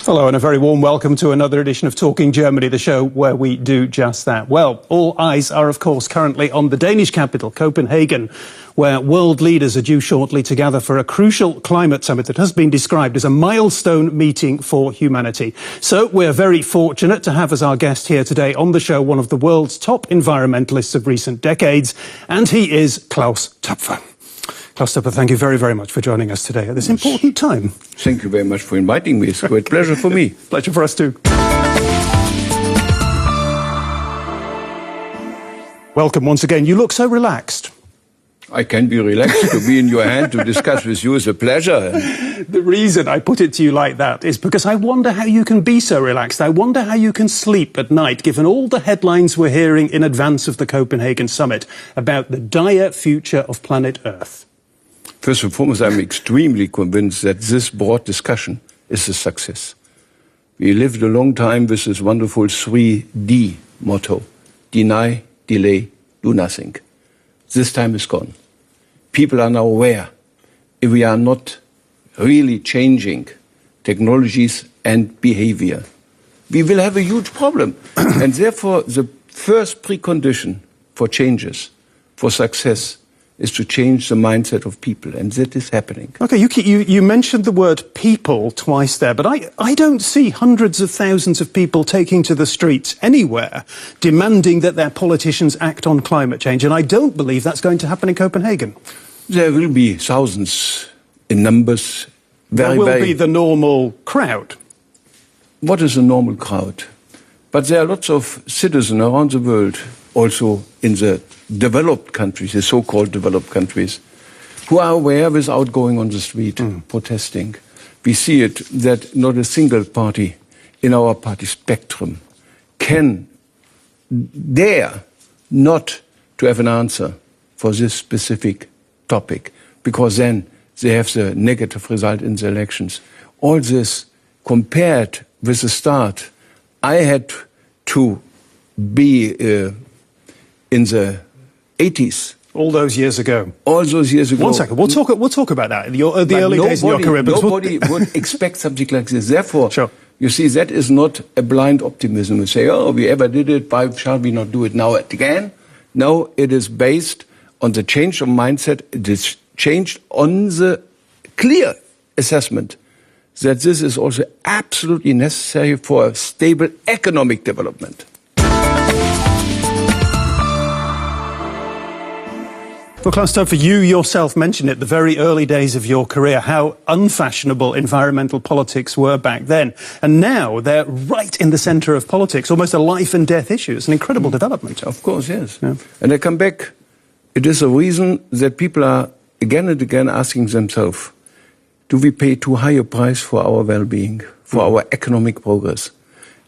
Hello and a very warm welcome to another edition of Talking Germany, the show where we do just that. Well, all eyes are, of course, currently on the Danish capital, Copenhagen, where world leaders are due shortly to gather for a crucial climate summit that has been described as a milestone meeting for humanity. So we're very fortunate to have as our guest here today on the show one of the world's top environmentalists of recent decades, and he is Klaus Töpfer. Klaus Töpfer, thank you very, very much for joining us today at this important time. Thank you very much for inviting me. It's a great pleasure for me. Pleasure for us too. Welcome once again. You look so relaxed. I can be relaxed. To be in your hand to discuss with you is a pleasure. The reason I put it to you like that is because I wonder how you can be so relaxed. I wonder how you can sleep at night, given all the headlines we're hearing in advance of the Copenhagen summit about the dire future of planet Earth. First and foremost, I'm extremely convinced that this broad discussion is a success. We lived a long time with this wonderful 3D motto: deny, delay, do nothing. This time is gone. People are now aware if we are not really changing technologies and behavior, we will have a huge problem. And therefore, the first precondition for changes, for success, is to change the mindset of people, and that is happening. OK, you mentioned the word people twice there, but I don't see hundreds of thousands of people taking to the streets anywhere demanding that their politicians act on climate change, and I don't believe that's going to happen in Copenhagen. There will be thousands in numbers. There will be the normal crowd. What is a normal crowd? But there are lots of citizens around the world, also in the developed countries, the so-called developed countries, who are aware without going on the street protesting. We see it that not a single party in our party spectrum can dare not to have an answer for this specific topic, because then they have the negative result in the elections. All this compared with the start, I had to be in the 80s. All those years ago. All those years ago. 1 second. We'll talk about that. The early days of your career. Nobody would expect something like this. Therefore, sure. You see, that is not a blind optimism. We say, oh, we ever did it, why shall we not do it now again? No, it is based on the change of mindset. It is changed on the clear assessment that this is also absolutely necessary for a stable economic development. Well, Klaus Töpfer, you yourself mentioned it, the very early days of your career, how unfashionable environmental politics were back then. And now they're right in the centre of politics, almost a life and death issue. It's an incredible development. Of course, yes. Yeah. And I come back, it is a reason that people are again and again asking themselves, do we pay too high a price for our well-being, for our economic progress?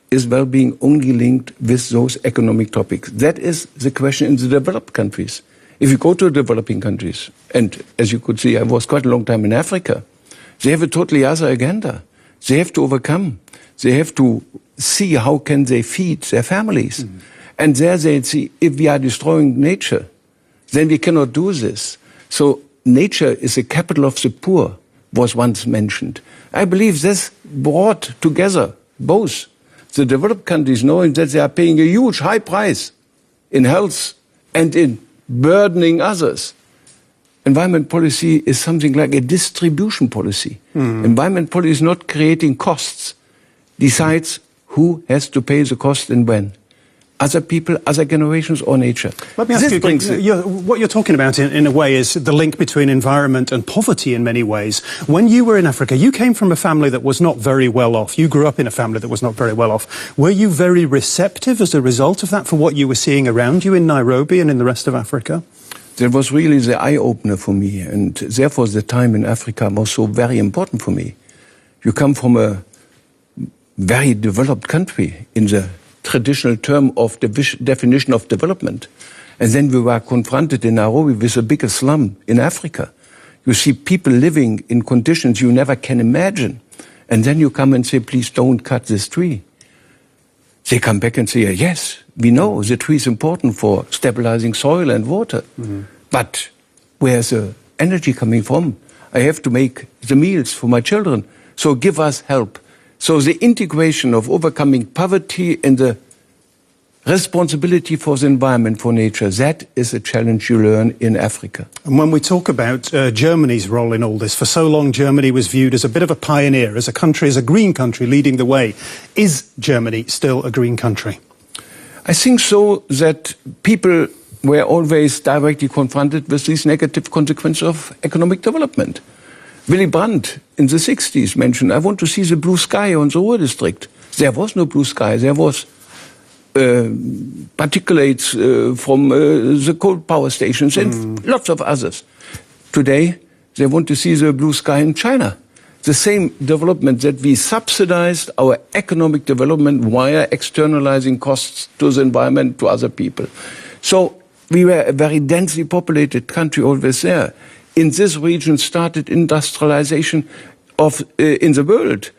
Is well-being only linked with those economic topics? That is the question in the developed countries. If you go to developing countries, and as you could see, I was quite a long time in Africa, they have a totally other agenda. They have to overcome. They have to see how can they feed their families. And there they see, if we are destroying nature, then we cannot do this. So nature is the capital of the poor, was once mentioned. I believe this brought together both the developed countries knowing that they are paying a huge high price in health and in burdening others. Environment policy is something like a distribution policy. Environment policy is not creating costs, decides who has to pay the cost and when. Other people, other generations, or nature. Let me ask you, what you're talking about in a way is the link between environment and poverty in many ways. When you were in Africa, you came from a family that was not very well off. You grew up in a family that was not very well off. Were you very receptive as a result of that for what you were seeing around you in Nairobi and in the rest of Africa? That was really the eye-opener for me, and therefore the time in Africa was so very important for me. You come from a very developed country in the traditional term of the definition of development. And then we were confronted in Nairobi with the biggest slum in Africa. You see people living in conditions you never can imagine. And then you come and say, please don't cut this tree. They come back and say, yes, we know the tree is important for stabilizing soil and water. But where's the energy coming from? I have to make the meals for my children. So give us help. So the integration of overcoming poverty and the responsibility for the environment, for nature, that is a challenge you learn in Africa. And when we talk about Germany's role in all this, for so long Germany was viewed as a bit of a pioneer, as a country, as a green country leading the way. Is Germany still a green country? I think so, that people were always directly confronted with these negative consequences of economic development. Willy Brandt in the 60s mentioned, I want to see the blue sky on the Ruhr district. There was no blue sky, there was particulates from the coal power stations and lots of others. Today, they want to see the blue sky in China. The same development that we subsidized our economic development via externalizing costs to the environment, to other people. So we were a very densely populated country always there. In this region started industrialization in the world.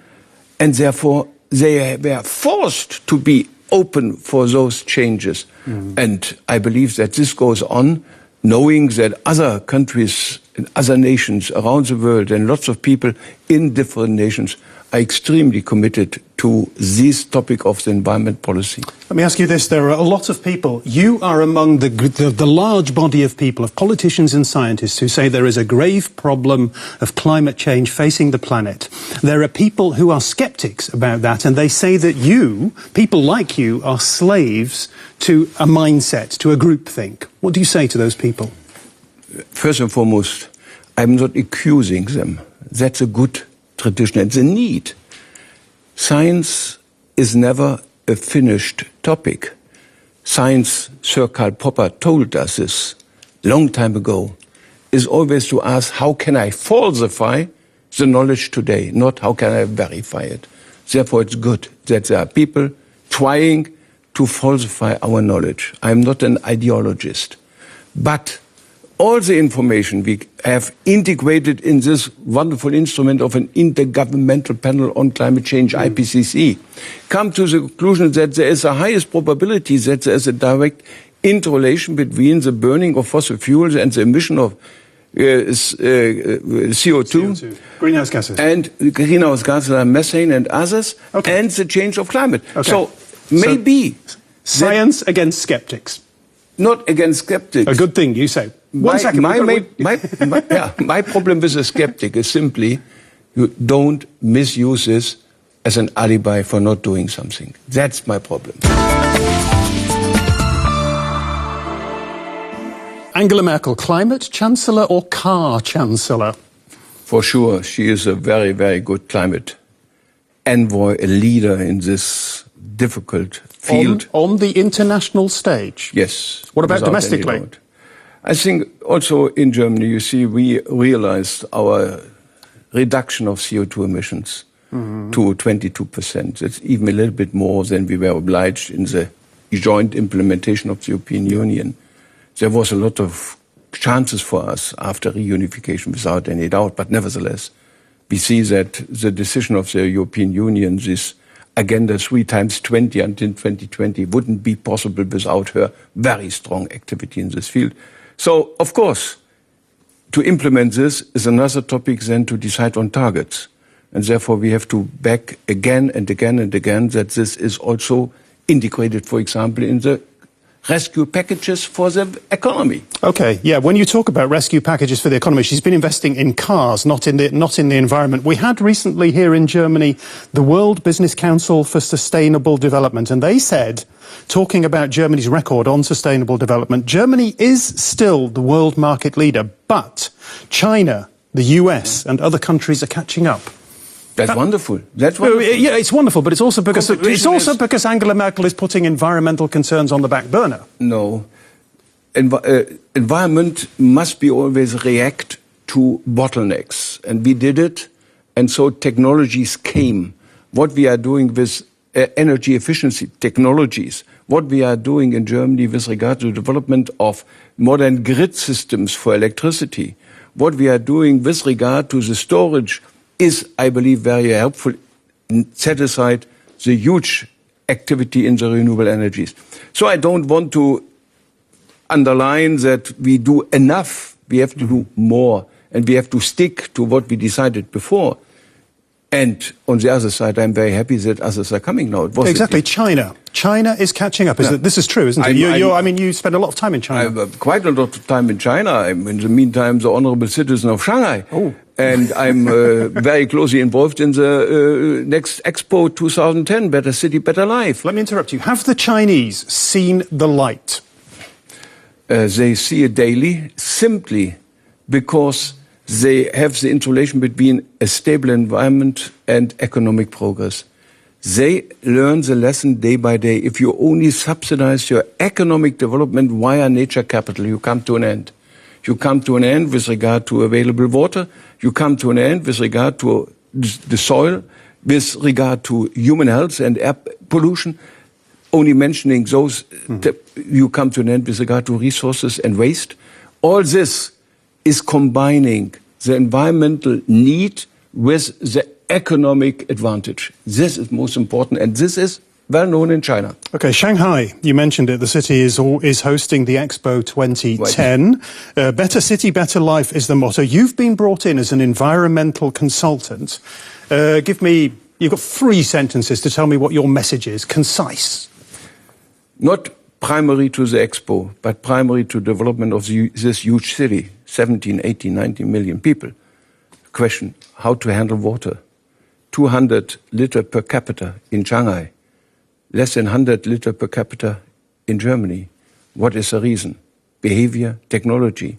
And therefore, they were forced to be open for those changes. And I believe that this goes on, knowing that other countries and other nations around the world and lots of people in different nations are extremely committed to this topic of the environment policy. Let me ask you this. There are a lot of people. You are among the large body of people, of politicians and scientists, who say there is a grave problem of climate change facing the planet. There are people who are skeptics about that, and they say that you, people like you, are slaves to a mindset, to a groupthink. What do you say to those people? First and foremost, I'm not accusing them. That's a good tradition. It's a need. Science is never a finished topic. Science, Sir Karl Popper told us this long time ago, is always to ask, how can I falsify the knowledge today, not how can I verify it. Therefore, it's good that there are people trying to falsify our knowledge. I'm not an ideologist. But all the information we have integrated in this wonderful instrument of an intergovernmental panel on climate change, IPCC, come to the conclusion that there is the highest probability that there is a direct interrelation between the burning of fossil fuels and the emission of CO2, greenhouse gases, and greenhouse gases like methane and others, and the change of climate. So maybe science against skeptics. Not against skeptics. A good thing, you say. My problem with a skeptic is simply you don't misuse this as an alibi for not doing something. That's my problem. Angela Merkel, climate chancellor or car chancellor? For sure, she is a very, very good climate envoy, a leader in this difficult field. On the international stage? Yes. What about domestically? I think also in Germany, you see, we realized our reduction of CO2 emissions to 22%. That's even a little bit more than we were obliged in the joint implementation of the European Union. There was a lot of chances for us after reunification, without any doubt, but nevertheless, we see that the decision of the European Union, this agenda 3 times 20 until 2020, wouldn't be possible without her very strong activity in this field. So, of course, to implement this is another topic than to decide on targets. And therefore, we have to back again and again and again that this is also integrated, for example, in the rescue packages for the economy. Okay, yeah, when you talk about rescue packages for the economy, she's been investing in cars, not in the environment. We had recently here in Germany the World Business Council for Sustainable Development, and they said, talking about Germany's record on sustainable development, Germany is still the world market leader, but China, the US and other countries are catching up. That's wonderful. That's wonderful. Yeah, it's wonderful, but it's also because Angela Merkel is putting environmental concerns on the back burner. No. Environment must be always react to bottlenecks. And we did it. And so technologies came. What we are doing with energy efficiency technologies, what we are doing in Germany with regard to the development of modern grid systems for electricity, what we are doing with regard to the storage is, I believe, very helpful. Set aside the huge activity in the renewable energies. So I don't want to underline that we do enough. We have to do more, and we have to stick to what we decided before. And on the other side, I'm very happy that others are coming now. Exactly, China. China is catching up. This is true, isn't it? You spend a lot of time in China. I've quite a lot of time in China. I'm, in the meantime, the honorable citizen of Shanghai. Oh. And I'm very closely involved in the next Expo 2010, Better City, Better Life. Let me interrupt you. Have the Chinese seen the light? They see it daily, simply because they have the interrelation between a stable environment and economic progress. They learn the lesson day by day. If you only subsidize your economic development via nature capital, you come to an end. You come to an end with regard to available water. You come to an end with regard to the soil, with regard to human health and air pollution. Only mentioning those, you come to an end with regard to resources and waste. All this is combining the environmental need with the economic advantage. This is most important, and this is well known in China. Okay, Shanghai, you mentioned it. The city is hosting the Expo 2010. Better City, Better Life is the motto. You've been brought in as an environmental consultant. You've got 3 sentences to tell me what your message is. Concise. Not primary to the Expo, but primary to development of this huge city, 17, 18, 19 million people. Question, how to handle water. 200 liter per capita in Shanghai, less than 100 liter per capita in Germany. What is the reason? Behavior, technology.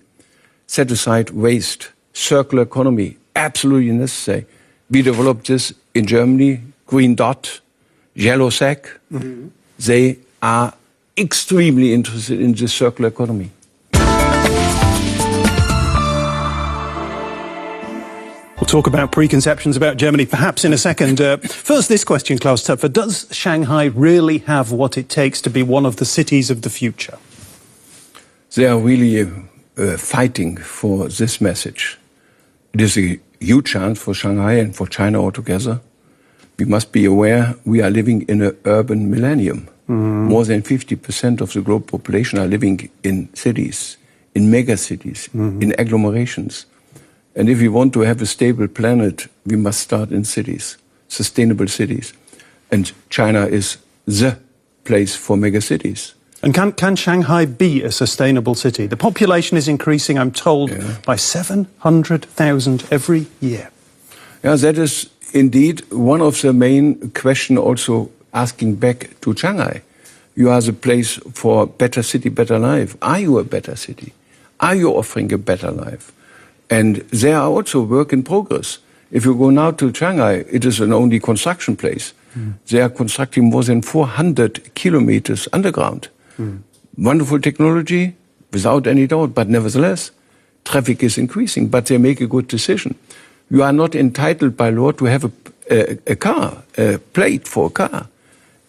Set aside waste, circular economy, absolutely necessary. We developed this in Germany, green dot, yellow sack. Mm-hmm. They are extremely interested in this circular economy. We'll talk about preconceptions about Germany perhaps in a second. First, this question, Klaus Töpfer. Does Shanghai really have what it takes to be one of the cities of the future? They are really fighting for this message. It is a huge chance for Shanghai and for China altogether. We must be aware we are living in an urban millennium. Mm-hmm. More than 50% of the global population are living in cities, in megacities, in agglomerations. And if we want to have a stable planet, we must start in cities, sustainable cities. And China is the place for megacities. And can Shanghai be a sustainable city? The population is increasing, I'm told, by 700,000 every year. Yeah, that is indeed one of the main questions also asking back to Shanghai. You are the place for better city, better life. Are you a better city? Are you offering a better life? And there are also work in progress. If you go now to Shanghai, it is an only construction place. They are constructing more than 400 kilometers underground. Wonderful technology, without any doubt, but nevertheless, traffic is increasing, but they make a good decision. You are not entitled by law to have a car, a plate for a car.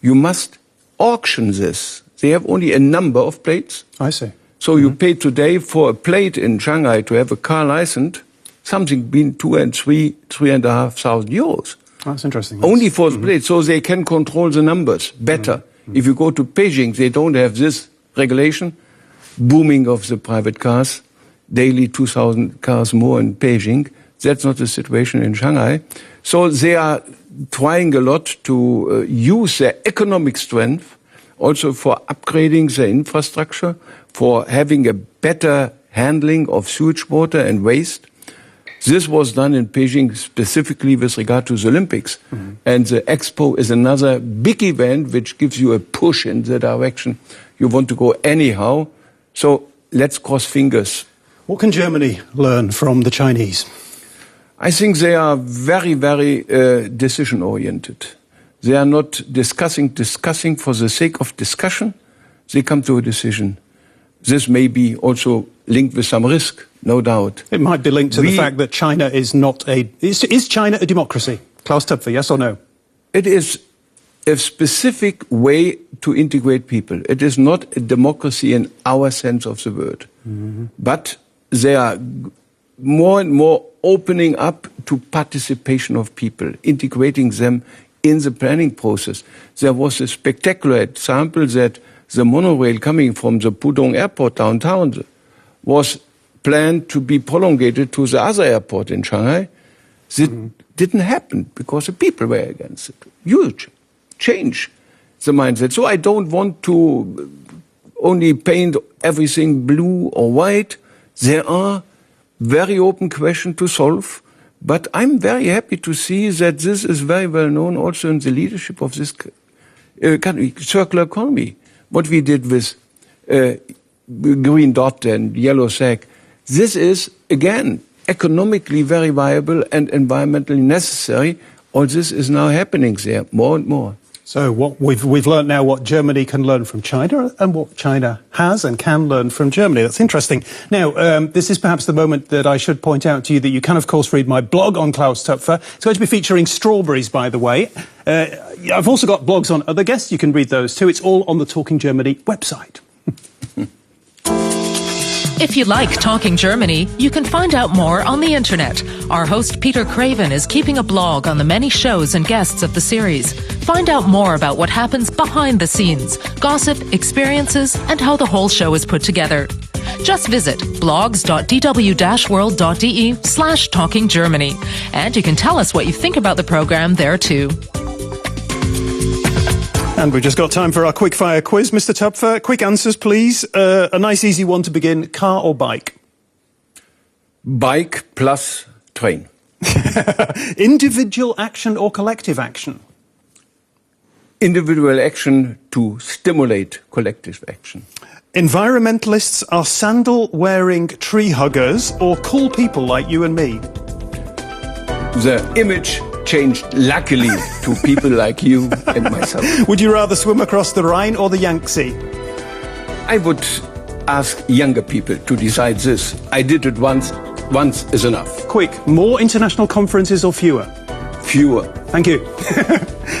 You must auction this. They have only a number of plates. I see. So you pay today for a plate in Shanghai to have a car license, something between 2,000 and 3,500 euros. That's interesting. Only for the plate, so they can control the numbers better. If you go to Beijing, they don't have this regulation. Booming of the private cars, daily 2,000 cars more in Beijing. That's not the situation in Shanghai. So they are trying a lot to use their economic strength also for upgrading the infrastructure, for having a better handling of sewage water and waste. This was done in Beijing specifically with regard to the Olympics. And the Expo is another big event which gives you a push in the direction you want to go anyhow. So let's cross fingers. What can Germany learn from the Chinese? I think they are very, very decision-oriented. They are not discussing for the sake of discussion. They come to a decision. This may be also linked with some risk, no doubt. It might be linked to the fact that China is not a... Is China a democracy? Klaus Töpfer, yes or no? It is a specific way to integrate people. It is not a democracy in our sense of the word. But they are more and more opening up to participation of people, integrating them in the planning process. There was a spectacular example that the monorail coming from the Pudong airport downtown was planned to be prolongated to the other airport in Shanghai. That didn't happen because the people were against it. Huge change the mindset. So I don't want to only paint everything blue or white. There are very open questions to solve. But I'm very happy to see that this is very well known also in the leadership of this country. Circular economy. What we did with green dot and yellow sack. This is, again, economically very viable and environmentally necessary. All this is now happening there more and more. So what we've learned now what Germany can learn from China and what China has and can learn from Germany. That's interesting. Now, this is perhaps the moment that I should point out to you that you can, of course, read my blog on Klaus Töpfer. It's going to be featuring strawberries, by the way. I've also got blogs on other guests. You can read those too. It's all on the Talking Germany website. If you like Talking Germany, you can find out more on the internet. Our host Peter Craven is keeping a blog on the many shows and guests of the series. Find out more about what happens behind the scenes, gossip, experiences, and how the whole show is put together. Just visit blogs.dw-world.de/Talking Germany. And you can tell us what you think about the program there too. And we've just got time for our quick-fire quiz. Mr. Töpfer, quick answers, please. A nice, easy one to begin. Car or bike? Bike plus train. Individual action or collective action? Individual action to stimulate collective action. Environmentalists are sandal-wearing tree huggers or cool people like you and me? The image changed, luckily, to people like you and myself. Would you rather swim across the Rhine or the Yangtze? I would ask younger people to decide this. I did it once. Once is enough. Quick, more international conferences or fewer? Fewer. Thank you.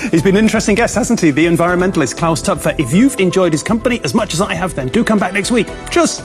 He's been an interesting guest, hasn't he? The environmentalist Klaus Töpfer. If you've enjoyed his company as much as I have, then do come back next week. Tschüss.